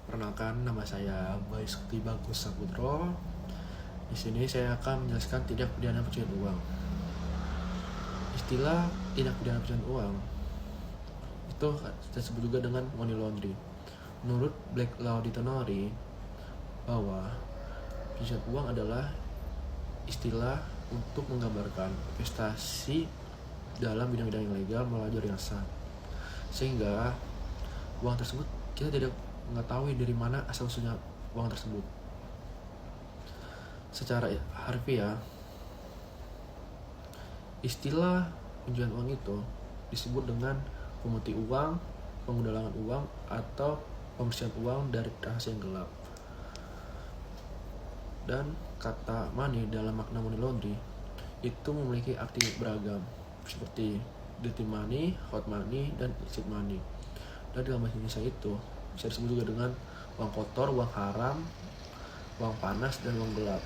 Perkenalkan, nama saya Bayu Sakti Bagus Saputro. Di sini saya akan menjelaskan tindak pidana pencucian uang. Istilah tindak pidana pencucian uang itu disebut juga dengan money laundering. Menurut Black Law Dictionary bahwa pencucian uang adalah istilah untuk menggambarkan investasi dalam bidang-bidang ilegal melalui jalur yang sah, sehingga uang tersebut kita tidak mengetahui dari mana asal-usulnya uang tersebut. Secara harfiah, istilah pencucian uang itu disebut dengan pemutih uang, penggalangan uang, atau pembersihan uang dari transaksi yang gelap. Dan kata money dalam makna money laundry itu memiliki arti beragam, seperti dirty money, hot money, dan illicit money. Dan dalam bahasa Indonesia itu bisa disebut juga dengan uang kotor, uang haram, uang panas, dan uang gelap.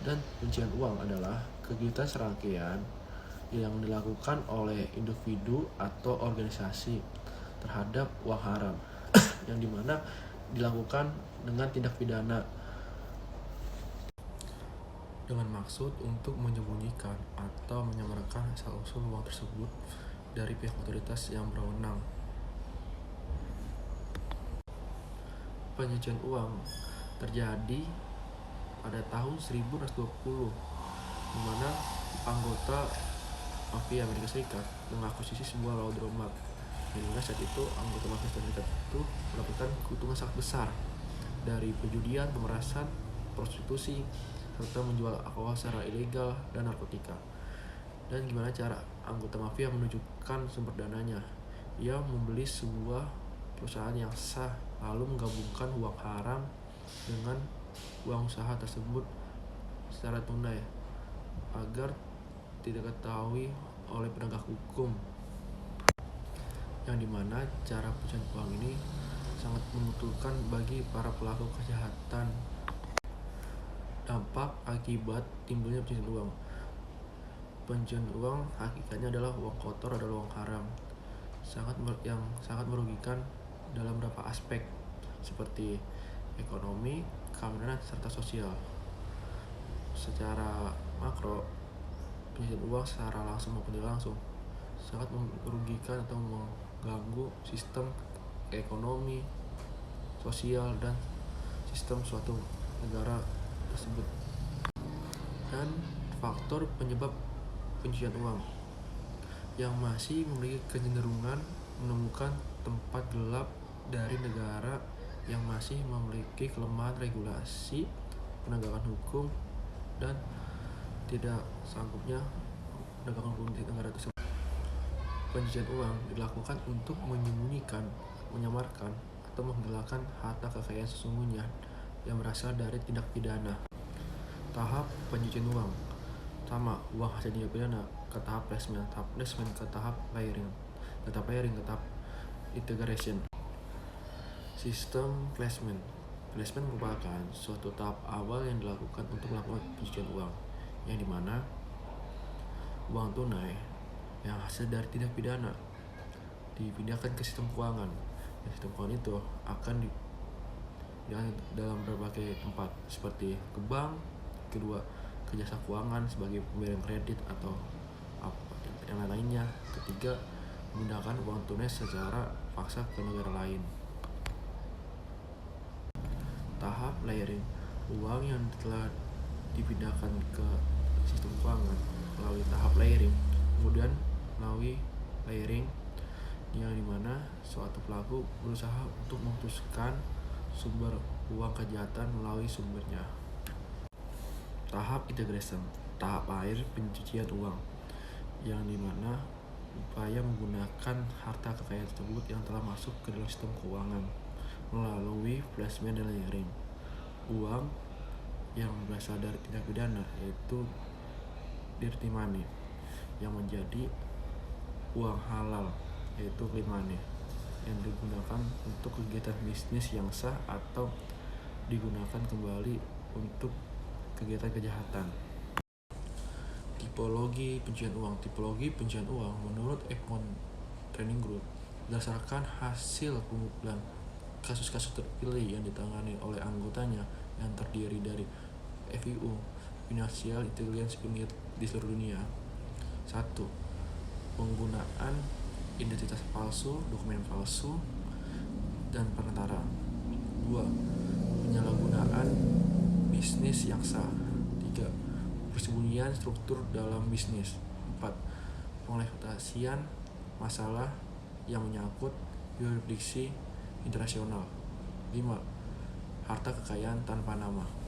Dan pencucian uang adalah kegiatan serangkaian yang dilakukan oleh individu atau organisasi terhadap uang haram yang dimana dilakukan dengan tindak pidana dengan maksud untuk menyembunyikan atau menyamarkan asal-usul uang tersebut dari pihak otoritas yang berwenang. Pencucian uang terjadi pada tahun 1920, di mana anggota mafia Amerika Serikat mengakuisisi sebuah laundromat. Mengingat saat itu anggota mafia Serikat itu mendapatkan keuntungan sangat besar dari perjudian, pemerasan, prostitusi, serta menjual alkohol secara ilegal dan narkotika. Dan gimana cara anggota mafia menunjukkan sumber dananya? Ia membeli sebuah perusahaan yang sah, lalu menggabungkan uang haram dengan uang usaha tersebut secara tunai agar tidak diketahui oleh penegak hukum, yang dimana cara pencucian uang ini sangat menguntungkan bagi para pelaku kejahatan. Dampak akibat timbulnya pencucian uang. Pencucian uang hakikatnya adalah uang kotor, adalah uang haram, yang sangat merugikan dalam beberapa aspek seperti ekonomi, keamanan, serta sosial. Secara makro, pencucian uang secara langsung maupun tidak langsung sangat merugikan atau mengganggu sistem ekonomi, sosial, dan sistem suatu negara tersebut. Dan faktor penyebab pencucian uang yang masih memiliki kecenderungan menemukan tempat gelap dari negara yang masih memiliki kelemahan regulasi, penegakan hukum, dan tidak sanggupnya penegakan hukum di negara tersebut. Pencucian uang dilakukan untuk menyembunyikan, menyamarkan, atau menghilangkan harta kekayaan sesungguhnya yang berasal dari tindak pidana. Tahap pencucian uang. Pertama, uang hasil tindak pidana ke tahap placement, ke tahap layering, ke tahap integration. Sistem placement. Placement merupakan suatu tahap awal yang dilakukan untuk melakukan pencucian uang, yang dimana uang tunai yang hasil dari tindak pidana dipindahkan ke sistem keuangan. Dan sistem keuangan itu akan dalam berbagai tempat, seperti ke bank, kedua ke jasa keuangan sebagai pemberian kredit atau yang lainnya. Ketiga, menggunakan uang tunai secara paksa ke negara lain. Tahap layering. Uang yang telah dipindahkan ke sistem keuangan melalui tahap layering, kemudian melalui layering yang dimana suatu pelaku berusaha untuk memutuskan sumber uang kejahatan melalui sumbernya. Tahap integration. Tahap akhir pencucian uang, yang dimana upaya menggunakan harta kekayaan tersebut yang telah masuk ke dalam sistem keuangan melalui placement dan layering. Uang yang berasal dari tindak pidana yaitu dirty money yang menjadi uang halal yaitu clean money yang digunakan untuk kegiatan bisnis yang sah atau digunakan kembali untuk kegiatan kejahatan. Tipologi pencucian uang. Tipologi pencucian uang menurut Egmont Training Group berdasarkan hasil pengumpulan kasus-kasus terpilih yang ditangani oleh anggotanya yang terdiri dari FIU, Financial Intelligence Unit di seluruh dunia. 1. Penggunaan identitas palsu, dokumen palsu, dan perantara. 2. Penyalahgunaan bisnis yang sah. 3. Persembunyian struktur dalam bisnis. 4. Pengeksploitasian masalah yang menyangkut yurisdiksi internasional. 5. Harta kekayaan tanpa nama.